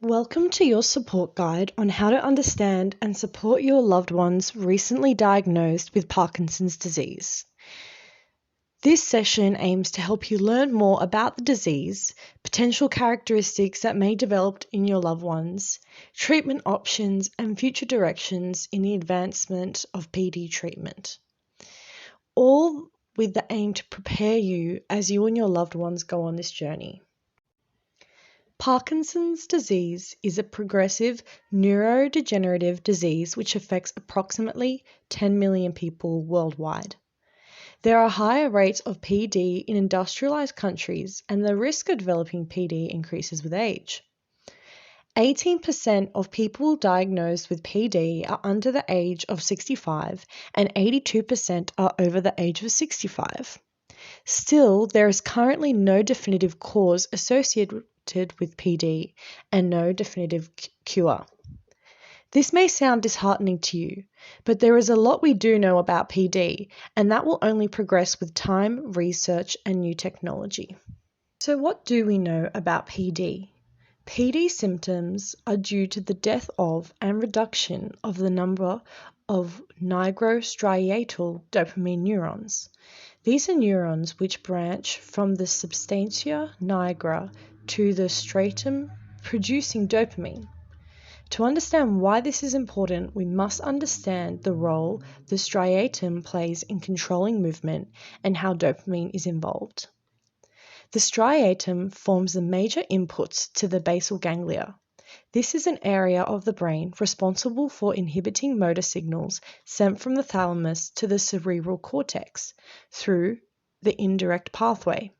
Welcome to your support guide on how to understand and support your loved ones recently diagnosed with Parkinson's disease. This session aims to help you learn more about the disease, potential characteristics that may develop in your loved ones, treatment options, and future directions in the advancement of PD treatment. All with the aim to prepare you as you and your loved ones go on this journey. Parkinson's disease is a progressive neurodegenerative disease which affects approximately 10 million people worldwide. There are higher rates of PD in industrialized countries, and the risk of developing PD increases with age. 18% of people diagnosed with PD are under the age of 65, and 82% are over the age of 65. Still, there is currently no definitive cause associated with PD and no definitive cure. This may sound disheartening to you, but there is a lot we do know about PD, and that will only progress with time, research, and new technology. So what do we know about PD? PD symptoms are due to the death of and reduction of the number of nigrostriatal dopamine neurons. These are neurons which branch from the substantia nigra to the striatum, producing dopamine. To understand why this is important, we must understand the role the striatum plays in controlling movement and how dopamine is involved. The striatum forms the major inputs to the basal ganglia. This is an area of the brain responsible for inhibiting motor signals sent from the thalamus to the cerebral cortex through the indirect pathway.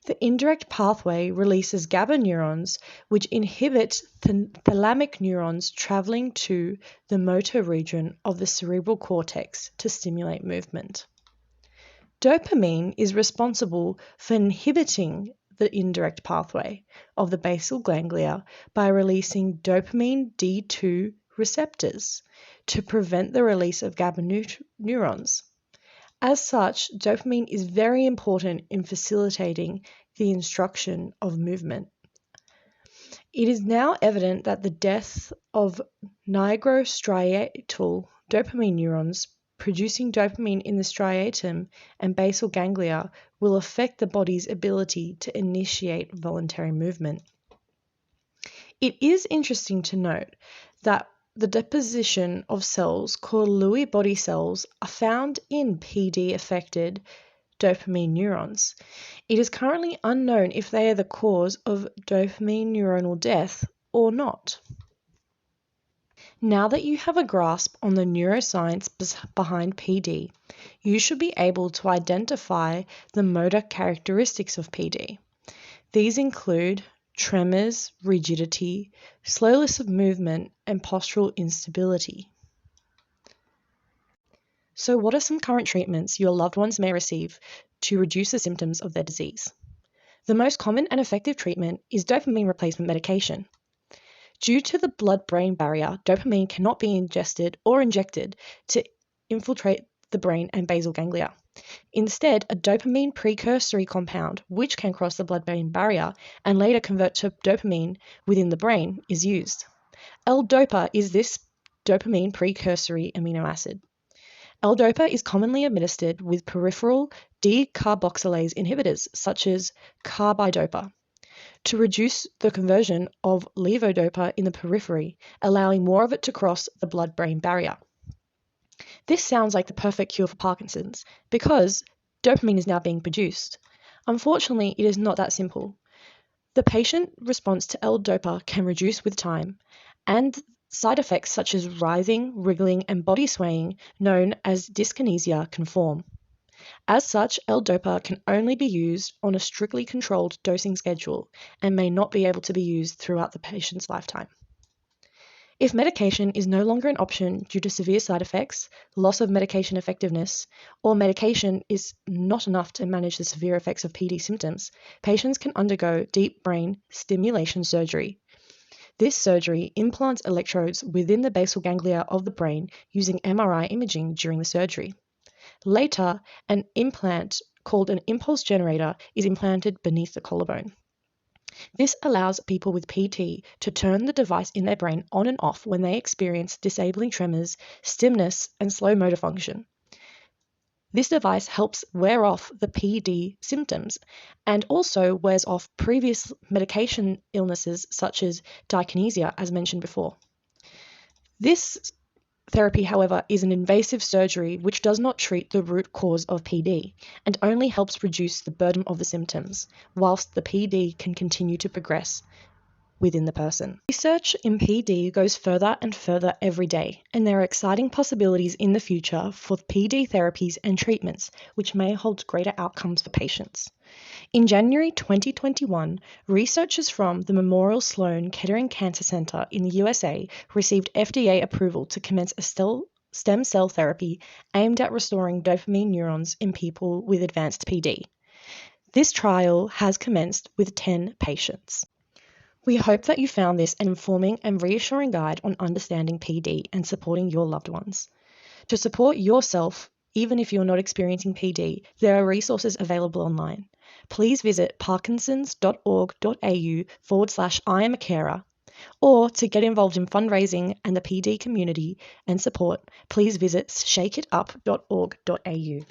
The indirect pathway releases GABA neurons, which inhibit thalamic neurons traveling to the motor region of the cerebral cortex to stimulate movement. Dopamine is responsible for inhibiting the indirect pathway of the basal ganglia by releasing dopamine D2 receptors to prevent the release of GABA neurons. As such, dopamine is very important in facilitating the instruction of movement. It is now evident that the death of nigrostriatal dopamine neurons producing dopamine in the striatum and basal ganglia will affect the body's ability to initiate voluntary movement. It is interesting to note that the deposition of cells called Lewy body cells are found in PD-affected dopamine neurons. It is currently unknown if they are the cause of dopamine neuronal death or not. Now that you have a grasp on the neuroscience behind PD, you should be able to identify the motor characteristics of PD. These include tremors, rigidity, slowness of movement, and postural instability. So what are some current treatments your loved ones may receive to reduce the symptoms of their disease? The most common and effective treatment is dopamine replacement medication. Due to the blood-brain barrier, dopamine cannot be ingested or injected to infiltrate the brain and basal ganglia. Instead, a dopamine precursory compound, which can cross the blood-brain barrier and later convert to dopamine within the brain, is used. L-DOPA is this dopamine precursory amino acid. L-DOPA is commonly administered with peripheral decarboxylase inhibitors, such as carbidopa, to reduce the conversion of levodopa in the periphery, allowing more of it to cross the blood-brain barrier. This sounds like the perfect cure for Parkinson's because dopamine is now being produced. Unfortunately, it is not that simple. The patient response to L-DOPA can reduce with time, and side effects such as writhing, wriggling, and body swaying, known as dyskinesia, can form. As such, L-DOPA can only be used on a strictly controlled dosing schedule and may not be able to be used throughout the patient's lifetime. If medication is no longer an option due to severe side effects, loss of medication effectiveness, or medication is not enough to manage the severe effects of PD symptoms, patients can undergo deep brain stimulation surgery. This surgery implants electrodes within the basal ganglia of the brain using MRI imaging during the surgery. Later, an implant called an impulse generator is implanted beneath the collarbone. This allows people with PT to turn the device in their brain on and off when they experience disabling tremors, stiffness, and slow motor function. This device helps wear off the PD symptoms and also wears off previous medication illnesses such as dyskinesia, as mentioned before. This therapy, however, is an invasive surgery which does not treat the root cause of PD and only helps reduce the burden of the symptoms, whilst the PD can continue to progress within the person. Research in PD goes further and further every day, and there are exciting possibilities in the future for PD therapies and treatments, which may hold greater outcomes for patients. In January 2021, researchers from the Memorial Sloan Kettering Cancer Center in the USA received FDA approval to commence a stem cell therapy aimed at restoring dopamine neurons in people with advanced PD. This trial has commenced with 10 patients. We hope that you found this an informing and reassuring guide on understanding PD and supporting your loved ones. To support yourself, even if you're not experiencing PD, there are resources available online. Please visit parkinsons.org.au/IamAcarer, or to get involved in fundraising and the PD community and support, please visit shakeitup.org.au.